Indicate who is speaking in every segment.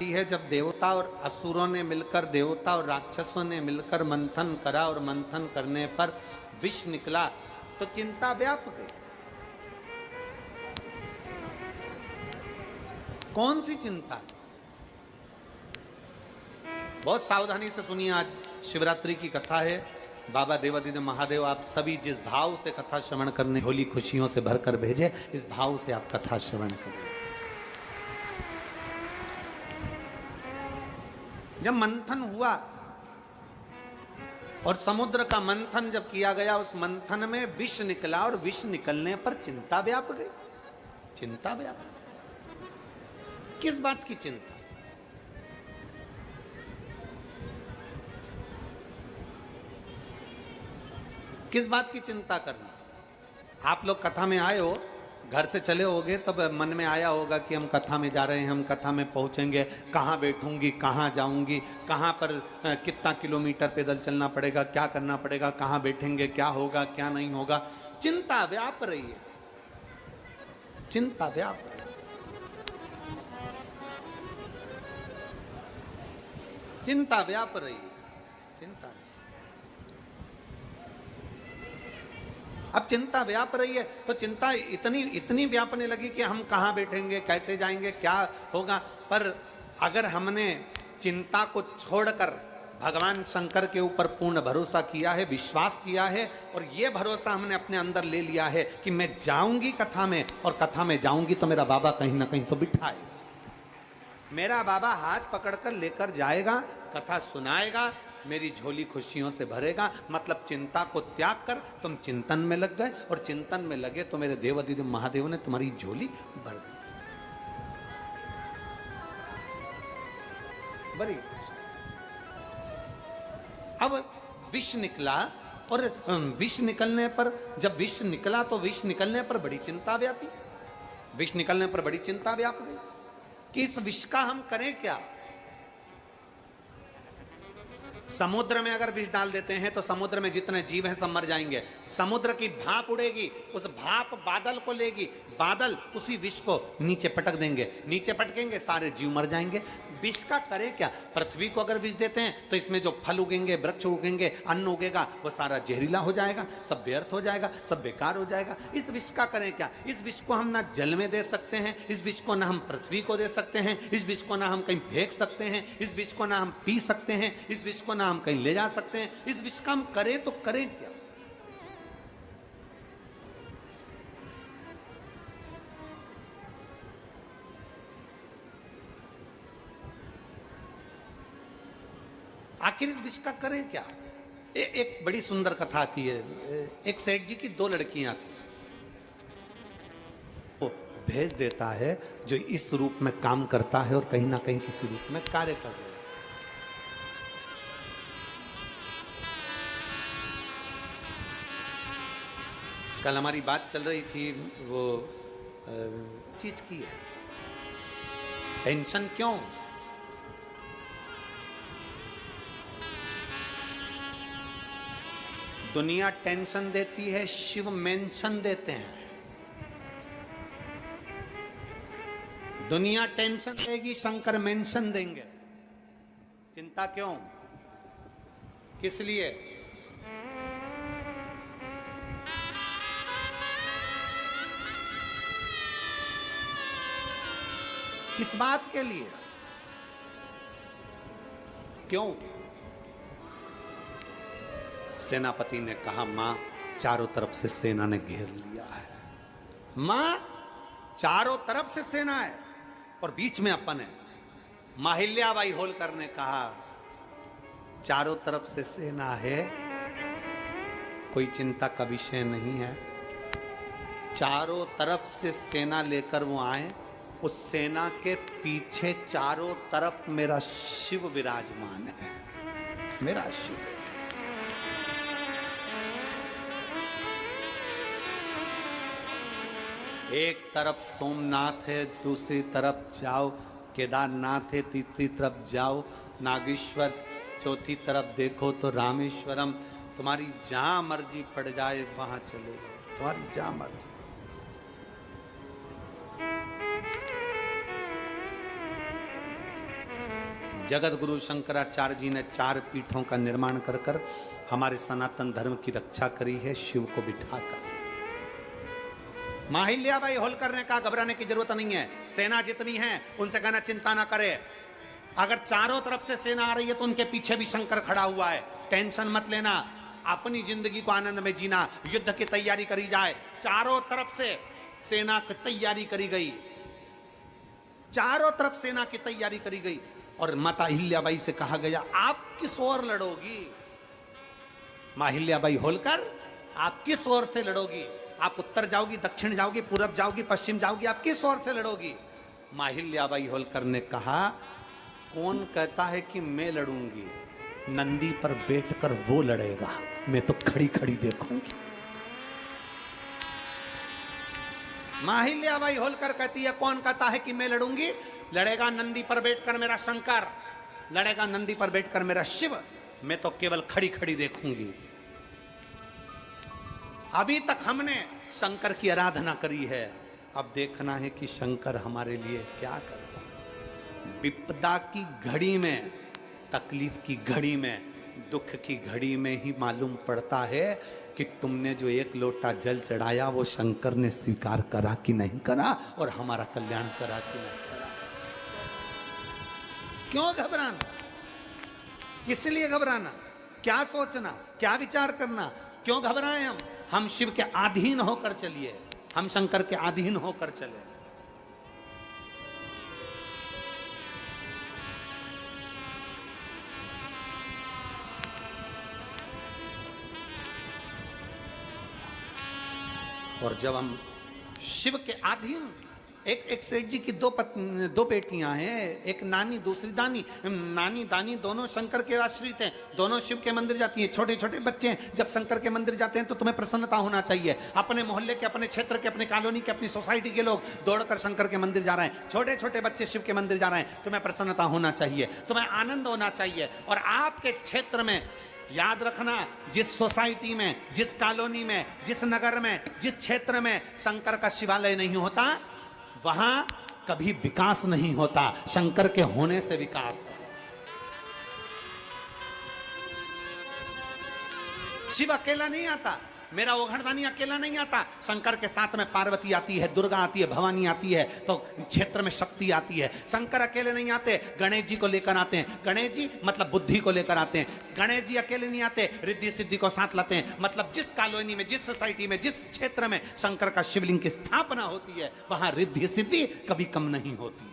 Speaker 1: घटी है जब देवता और असुरों ने मिलकर, देवता और राक्षसों ने मिलकर मंथन करा और मंथन करने पर विष निकला तो चिंता व्याप गई। कौन सी चिंता? बहुत सावधानी से सुनिए, आज शिवरात्रि की कथा है। बाबा देवादिदेव महादेव आप सभी जिस भाव से कथा श्रवण करने होली खुशियों से भरकर भेजे, इस भाव से आप कथा श्रवण करें। जब मंथन हुआ और समुद्र का मंथन जब किया गया, उस मंथन में विष निकला और विष निकलने पर चिंता व्याप गई। चिंता व्याप, किस बात की चिंता? किस बात की चिंता करना? आप लोग कथा में आए हो, घर से चले होगे, तब मन में आया होगा कि हम कथा में जा रहे हैं, हम कथा में पहुंचेंगे, कहाँ बैठूंगी, कहाँ जाऊंगी, कहाँ पर कितना किलोमीटर पैदल चलना पड़ेगा, क्या करना पड़ेगा, कहाँ बैठेंगे, क्या होगा, क्या नहीं होगा। चिंता व्याप रही है, चिंता व्याप रही है। चिंता व्याप रही है, चिंता। अब चिंता व्याप रही है तो चिंता इतनी व्यापने लगी कि हम कहाँ बैठेंगे, कैसे जाएंगे, क्या होगा। पर अगर हमने चिंता को छोड़कर भगवान शंकर के ऊपर पूर्ण भरोसा किया है, विश्वास किया है, और ये भरोसा हमने अपने अंदर ले लिया है कि मैं जाऊंगी कथा में, और कथा में जाऊंगी तो मेरा बाबा कहीं ना कहीं तो बिठाए, मेरा बाबा हाथ पकड़कर लेकर जाएगा, कथा सुनाएगा, मेरी झोली खुशियों से भरेगा। मतलब चिंता को त्याग कर तुम चिंतन में लग गए, और चिंतन में लगे तो मेरे देवादिदेव महादेव ने तुम्हारी झोली भर दी। बड़ी अब विष निकला, और विष निकलने पर, जब विष निकला तो विष निकलने पर बड़ी चिंता व्यापी। विष निकलने पर बड़ी चिंता व्याप गई कि इस विष का हम करें क्या। समुद्र में अगर विष डाल देते हैं तो समुद्र में जितने जीव हैं सब मर जाएंगे। समुद्र की भाप उड़ेगी, उस भाप बादल को लेगी, बादल उसी विष को नीचे पटक देंगे, नीचे पटकेंगे, सारे जीव मर जाएंगे। विष का करें क्या? पृथ्वी को अगर विष देते हैं तो इसमें जो फल उगेंगे, वृक्ष उगेंगे, अन्न उगेगा, वो सारा जहरीला हो जाएगा, सब व्यर्थ हो जाएगा, सब बेकार हो जाएगा। इस विष का करें क्या? इस विष को हम ना जल में दे सकते हैं, इस विष को ना हम पृथ्वी को दे सकते हैं, इस विष को ना हम कहीं फेंक सकते हैं, इस विष को ना हम पी सकते हैं, इस विष को ना हम कहीं ले जा सकते हैं। इस विष का हम करें तो करें क्या? आखिर इस विष का करें क्या? एक बड़ी सुंदर कथा आती है। एक सेठ जी की दो लड़कियां थी, वो भेज देता है जो इस रूप में काम करता है और कहीं ना कहीं किसी रूप में कार्य कर रहा है। कल हमारी बात चल रही थी, वो चीज की है, टेंशन क्यों? दुनिया टेंशन देती है, शिव मेंशन देते हैं। दुनिया टेंशन देगी, शंकर मेंशन देंगे। चिंता क्यों? किस लिए? किस बात के लिए? क्यों? सेनापति ने कहा, मां चारों तरफ से सेना ने घेर लिया है। मां चारों तरफ से सेना है और बीच में अपन है। माहिल्याबाई होलकर ने कहा, चारों तरफ से सेना है, कोई चिंता का विषय नहीं है। चारों तरफ से सेना लेकर वो आए, उस सेना के पीछे चारों तरफ मेरा शिव विराजमान है, मेरा शिव। एक तरफ सोमनाथ है, दूसरी तरफ जाओ केदारनाथ है, तीसरी तरफ जाओ नागेश्वर, चौथी तरफ देखो तो रामेश्वरम। तुम्हारी जहां मर्जी पड़ जाए वहां चले जाओ, तुम्हारी जहां मर्जी। जगत गुरु शंकराचार्य जी ने 4 पीठों का निर्माण कर कर हमारे सनातन धर्म की रक्षा करी है, शिव को बिठाकर। माहिल्याबाई होलकर ने कहा घबराने की जरूरत नहीं है, सेना जितनी है उनसे कहना चिंता ना करे, अगर चारों तरफ से सेना आ रही है तो उनके पीछे भी शंकर खड़ा हुआ है, टेंशन मत लेना, अपनी जिंदगी को आनंद में जीना, युद्ध की तैयारी करी जाए। चारों तरफ से सेना की तैयारी करी गई, चारों तरफ सेना की तैयारी करी गई और माता अहिल्याबाई से कहा गया आप किस ओर लड़ोगी? माहिल्याबाई होलकर आप किस ओर से लड़ोगी? आप उत्तर जाओगी, दक्षिण जाओगी, पूरब जाओगी, पश्चिम जाओगी, आप किस ओर से लड़ोगी? माहिल्याबाई होलकर ने कहा कौन कहता है कि मैं लड़ूंगी, नंदी पर बैठकर वो लड़ेगा, मैं तो खड़ी खड़ी देखूंगी। माहिल्याबाई होलकर कहती है कौन कहता है कि मैं लड़ूंगी? लड़ेगा नंदी पर बैठकर मेरा शंकर, लड़ेगा नंदी पर बैठकर मेरा शिव, मैं तो केवल खड़ी खड़ी देखूंगी। अभी तक हमने शंकर की आराधना करी है, अब देखना है कि शंकर हमारे लिए क्या करता है। विपदा की घड़ी में, तकलीफ की घड़ी में, दुख की घड़ी में ही मालूम पड़ता है कि तुमने जो 1 लोटा जल चढ़ाया वो शंकर ने स्वीकार करा कि नहीं करा और हमारा कल्याण करा कि नहीं करा। क्यों घबराना, इसलिए घबराना, क्या सोचना, क्या विचार करना, क्यों घबराएं हम शिव के अधीन होकर चलिए, हम शंकर के अधीन होकर चले। और जब हम शिव के अधीन, एक सेठ जी की 2 बेटियां हैं, एक नानी दूसरी दानी, नानी दानी दोनों शंकर के आश्रित हैं, दोनों शिव के मंदिर जाती हैं। छोटे छोटे बच्चे हैं, जब शंकर के मंदिर जाते हैं तो तुम्हें प्रसन्नता होना चाहिए। अपने मोहल्ले के, अपने क्षेत्र के, अपनी कॉलोनी के, अपनी सोसाइटी के लोग दौड़कर शंकर के मंदिर जा रहे हैं, छोटे छोटे बच्चे शिव के मंदिर जा रहे हैं, तुम्हें प्रसन्नता होना चाहिए, तुम्हें आनंद होना चाहिए। और आपके क्षेत्र में याद रखना, जिस सोसाइटी में, जिस कॉलोनी में, जिस नगर में, जिस क्षेत्र में शंकर का शिवालय नहीं होता वहां कभी विकास नहीं होता, शंकर के होने से विकास है। शिव अकेला नहीं आता, मेरा ओघड़दानी अकेला नहीं आता, शंकर के साथ में पार्वती आती है, दुर्गा आती है, भवानी आती है, तो क्षेत्र में शक्ति आती है। शंकर अकेले नहीं आते, गणेश जी को लेकर आते हैं, गणेश जी मतलब बुद्धि को लेकर आते हैं, गणेश जी अकेले नहीं आते, रिद्धि सिद्धि को साथ लाते हैं। मतलब जिस कॉलोनी में, जिस सोसाइटी में, जिस क्षेत्र में शंकर का शिवलिंग की स्थापना होती है वहां रिद्धि सिद्धि कभी कम नहीं होती है,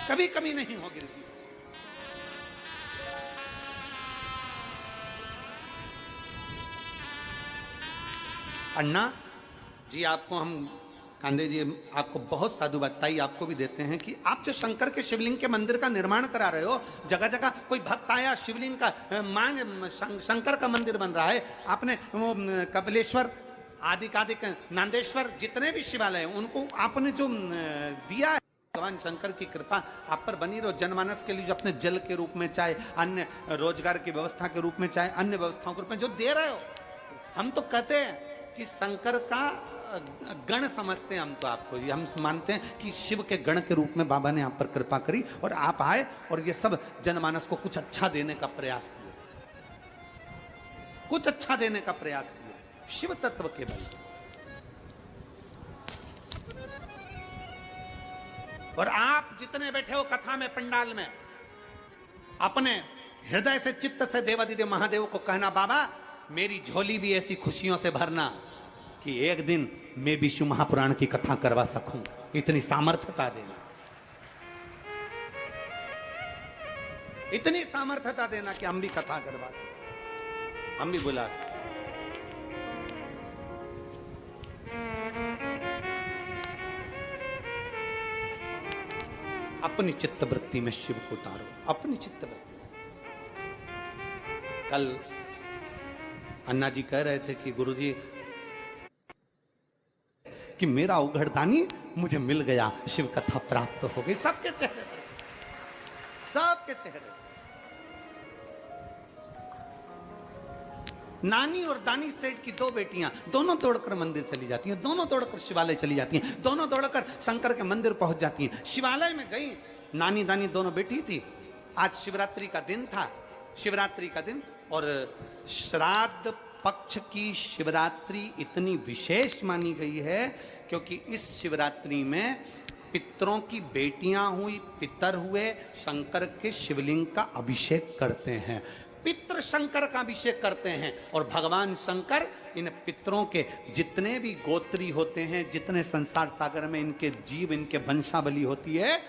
Speaker 1: कभी कमी नहीं होगी रिद्धि। अन्ना जी, आपको हम कांदे जी आपको बहुत साधुवाद ताई आपको भी देते हैं कि आप जो शंकर के शिवलिंग के मंदिर का निर्माण करा रहे हो, जगह जगह कोई भक्त आया शिवलिंग का मांग, शंकर का मंदिर बन रहा है, आपने वो कपिलेश्वर आदिकादिक नांदेश्वर जितने भी शिवालय हैं उनको आपने जो दिया है, भगवान शंकर की कृपा आप पर बनी रहो। जनमानस के लिए जो अपने जल के रूप में, चाहे अन्य रोजगार की व्यवस्था के रूप में, चाहे अन्य व्यवस्थाओं के रूप में जो दे रहे हो, हम तो कहते हैं कि शंकर का गण समझते हैं हम तो आपको, ये हम मानते हैं कि शिव के गण के रूप में बाबा ने आप पर कृपा करी और आप आए और ये सब जनमानस को कुछ अच्छा देने का प्रयास किया, कुछ अच्छा देने का प्रयास किया शिव तत्व के बल। और आप जितने बैठे हो कथा में, पंडाल में, अपने हृदय से, चित्त से देवादिदेव महादेव को कहना बाबा मेरी झोली भी ऐसी खुशियों से भरना कि एक दिन मैं भी शिव महापुराण की कथा करवा सकूं, इतनी सामर्थ्यता देना, इतनी सामर्थ्यता देना कि हम भी कथा करवा सकें, हम भी बुला सकें। अपनी चित्तवृत्ति में शिव को उतारो, अपनी चित्तवृत्ति। कल अन्ना जी कह रहे थे कि गुरुजी कि मेरा उघड़दानी मुझे मिल गया, शिव कथा प्राप्त हो गई। सबके चेहरे, सबके चेहरे नानी और दानी सेठ की दो बेटियां, दोनों दौड़कर मंदिर चली जाती हैं, दोनों दौड़कर शिवालय चली जाती हैं, दोनों दौड़कर शंकर के मंदिर पहुंच जाती हैं। शिवालय में गई, नानी दानी दोनों बेटी थी। आज शिवरात्रि का दिन था, शिवरात्रि का दिन, और श्राद्ध पक्ष की शिवरात्रि इतनी विशेष मानी गई है क्योंकि इस शिवरात्रि में पितरों की बेटियां हुई, पितर हुए, शंकर के शिवलिंग का अभिषेक करते हैं। पितृ शंकर का अभिषेक करते हैं और भगवान शंकर इन पितरों के जितने भी गोत्री होते हैं, जितने संसार सागर में इनके जीव, इनके वंशावली होती है,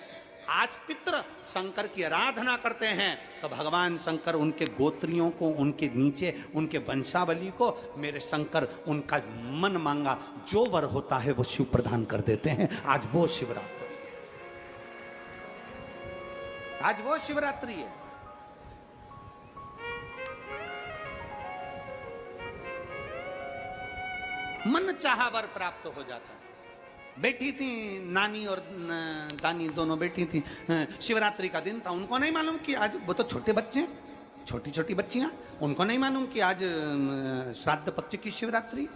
Speaker 1: आज पितृ शंकर की आराधना करते हैं तो भगवान शंकर उनके गोत्रियों को, उनके नीचे उनके वंशावली को, मेरे शंकर उनका मन मांगा जो वर होता है वो शिव प्रदान कर देते हैं। आज वो शिवरात्रि, आज वो शिवरात्रि है। मन चाहा वर प्राप्त हो जाता है। बैठी थी नानी और दानी, दोनों बैठी थी। शिवरात्रि का दिन था, उनको नहीं मालूम कि आज, वो तो छोटे बच्चे हैं, छोटी छोटी बच्चियां, उनको नहीं मालूम कि आज श्राद्ध पक्ष की शिवरात्रि।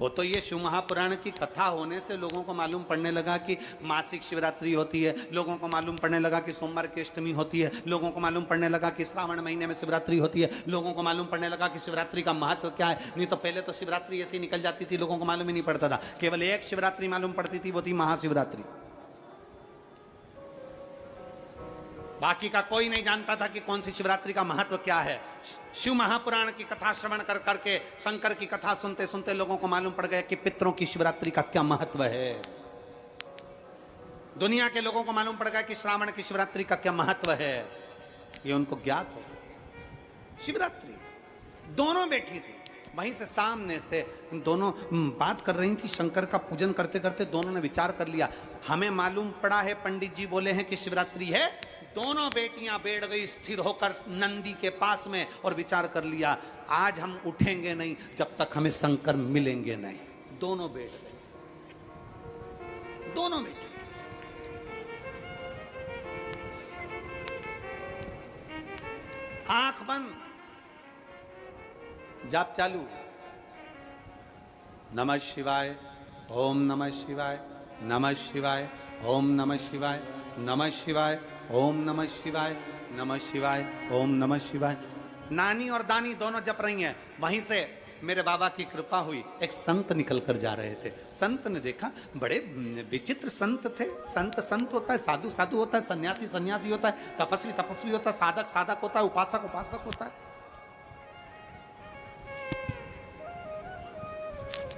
Speaker 1: वो तो ये शिव महापुराण की कथा होने से लोगों को मालूम पड़ने लगा कि मासिक शिवरात्रि होती है, लोगों को मालूम पड़ने लगा कि सोमवार की अष्टमी होती है, लोगों को मालूम पड़ने लगा कि श्रावण महीने में शिवरात्रि होती है, लोगों को मालूम पड़ने लगा कि शिवरात्रि का महत्व क्या है। नहीं तो पहले तो शिवरात्रि ऐसी निकल जाती थी, लोगों को मालूम ही नहीं पड़ता था। केवल एक शिवरात्रि मालूम पड़ती थी, वो थी महाशिवरात्रि। बाकी का कोई नहीं जानता था कि कौन सी शिवरात्रि का महत्व क्या है। शिव महापुराण की कथा श्रवण कर करके, शंकर की कथा सुनते सुनते लोगों को मालूम पड़ गया कि पितरों की शिवरात्रि का क्या महत्व है। दुनिया के लोगों को मालूम पड़ गया कि श्रावण की शिवरात्रि का क्या महत्व है, ये उनको ज्ञात हो। शिवरात्रि, दोनों बैठी थी वहीं से, सामने से दोनों बात कर रही थी। शंकर का पूजन करते करते दोनों ने विचार कर लिया, हमें मालूम पड़ा है, पंडित जी बोले हैं कि शिवरात्रि है। दोनों बेटियां बैठ गई स्थिर होकर नंदी के पास में और विचार कर लिया, आज हम उठेंगे नहीं जब तक हमें शंकर मिलेंगे नहीं। दोनों बैठ गई, दोनों बेटी। आंख बंद, जाप चालू, नमः शिवाय, ओम नमः शिवाय, नमः शिवाय, ओम नमः शिवाय, नमः शिवाय, ओम नमः शिवाय, नमः शिवाय, ओम नमः शिवाय। नानी और दानी दोनों जप रही हैं। वहीं से मेरे बाबा की कृपा हुई, एक संत निकल कर जा रहे थे। संत ने देखा, बड़े विचित्र संत थे। संत संत होता है, साधु साधु होता है, सन्यासी सन्यासी होता है, तपस्वी तपस्वी होता है, साधक साधक होता है, उपासक उपासक होता है,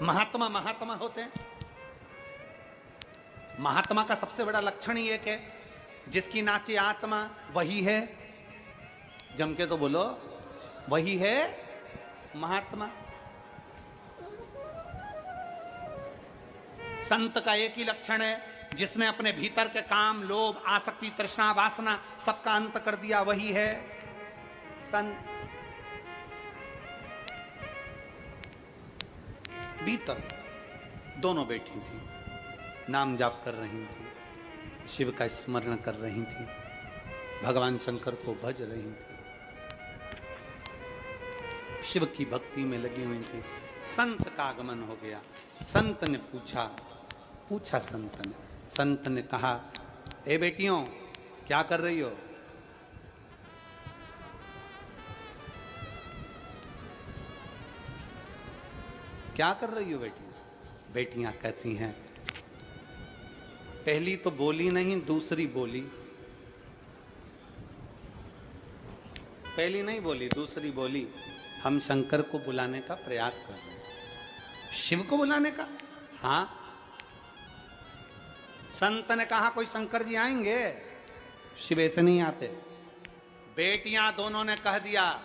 Speaker 1: महात्मा महात्मा होते हैं। महात्मा का सबसे बड़ा लक्षण ही एक है, जिसकी नाचे आत्मा वही है, जम के तो बोलो, वही है महात्मा। संत का एक ही लक्षण है, जिसने अपने भीतर के काम, लोभ, आसक्ति, तृष्णा, वासना सबका अंत कर दिया, वही है संत। भीतर दोनों बैठी थी, नाम जाप कर रही थी, शिव का स्मरण कर रही थी, भगवान शंकर को भज रही थी, शिव की भक्ति में लगी हुई थी। संत का आगमन हो गया। संत ने पूछा संत ने कहा, ए बेटियों, क्या कर रही हो? क्या कर रही हो बेटियां? बेटियां कहती हैं, पहली तो बोली नहीं, दूसरी बोली। पहली नहीं बोली, दूसरी बोली, हम शंकर को बुलाने का प्रयास कर रहे हैं। शिव को बुलाने का? हाँ। संत ने कहा, कोई शंकर जी आएंगे? शिव ऐसे नहीं आते। बेटियां दोनों ने कह दिया,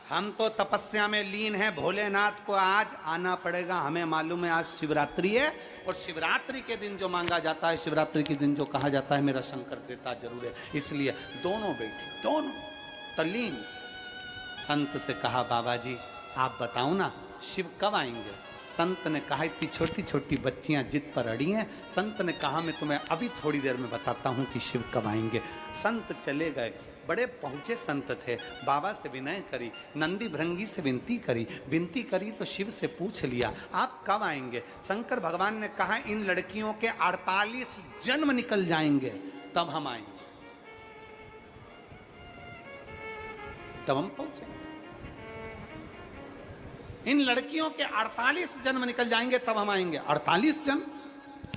Speaker 1: हम तो तपस्या में लीन हैं, भोलेनाथ को आज आना पड़ेगा। हमें मालूम है आज शिवरात्रि है, और शिवरात्रि के दिन जो मांगा जाता है, शिवरात्रि के दिन जो कहा जाता है, मेरा शंकर देता जरूर है। इसलिए दोनों बेटी, दोनों तल्लीन। संत से कहा, बाबा जी आप बताओ ना, शिव कब आएंगे? संत ने कहा, इतनी छोटी छोटी बच्चियां जिद पर अड़ी हैं। संत ने कहा, मैं तुम्हें अभी थोड़ी देर में बताता हूं कि शिव कब आएंगे। संत चले गए। बड़े पहुंचे संत थे। बाबा से विनय करी, नंदी भृंगी से विनती करी तो शिव से पूछ लिया आप कब आएंगे। शंकर भगवान ने कहा इन लड़कियों के 48 जन्म निकल जाएंगे तब हम आएंगे, तब हम पहुंचेंगे। इन लड़कियों के 48 जन्म निकल जाएंगे तब हम आएंगे। 48 जन्म?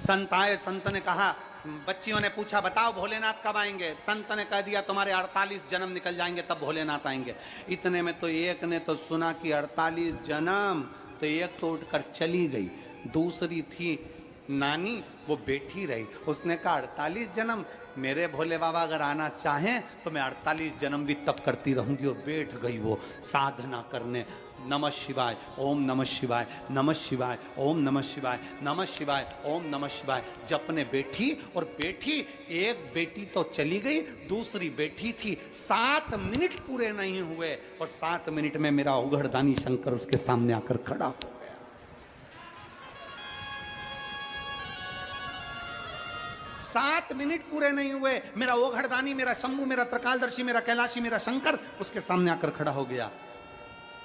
Speaker 1: संत आए, संत ने कहा, बच्चियों ने पूछा बताओ भोलेनाथ कब आएंगे। संत ने कह दिया तुम्हारे 48 जन्म निकल जाएंगे तब भोलेनाथ आएंगे। इतने में तो एक ने तो सुना कि 48 जन्म, तो एक तो उठकर चली गई। दूसरी थी नानी, वो बैठी रही। उसने कहा 48 जन्म, मेरे भोले बाबा अगर आना चाहें तो मैं 48 जन्म भी तब करती रहूंगी। वो बैठ गई वो साधना करने, नमः शिवाय ओम नमः शिवाय, नमः शिवाय ओम नमः शिवाय, नमः शिवाय ओम नमः शिवाय जपने बैठी। और बैठी, एक बेटी तो चली गई, दूसरी बैठी थी। 7 मिनट पूरे नहीं हुए और 7 मिनट में मेरा उघड़दानी शंकर उसके सामने आकर खड़ा हो गया। 7 मिनट पूरे नहीं हुए, मेरा ओघड़दानी, मेरा शंभू, मेरा त्रिकालदर्शी, मेरा कैलाशी, मेरा शंकर उसके सामने आकर खड़ा हो गया।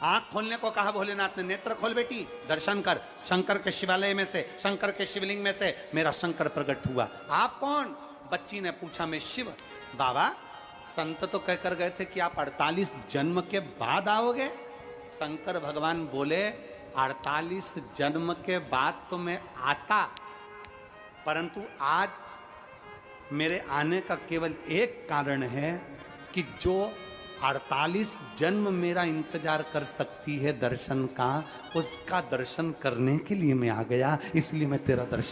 Speaker 1: आंख खोलने को कहा भोलेनाथ ने, नेत्र खोल बेटी, दर्शन कर। शंकर के शिवालय में से, शंकर के शिवलिंग में से मेरा शंकर प्रकट हुआ। आप कौन? बच्ची ने पूछा, मैं शिव। बाबा संत तो कहकर गए थे कि आप 48 जन्म के बाद आओगे। शंकर भगवान बोले 48 जन्म के बाद तो मैं आता, परंतु आज मेरे आने का केवल एक कारण है कि जो 48 जन्म मेरा इंतजार कर सकती है दर्शन का, उसका दर्शन करने के लिए मैं आ गया, इसलिए मैं तेरा दर्शन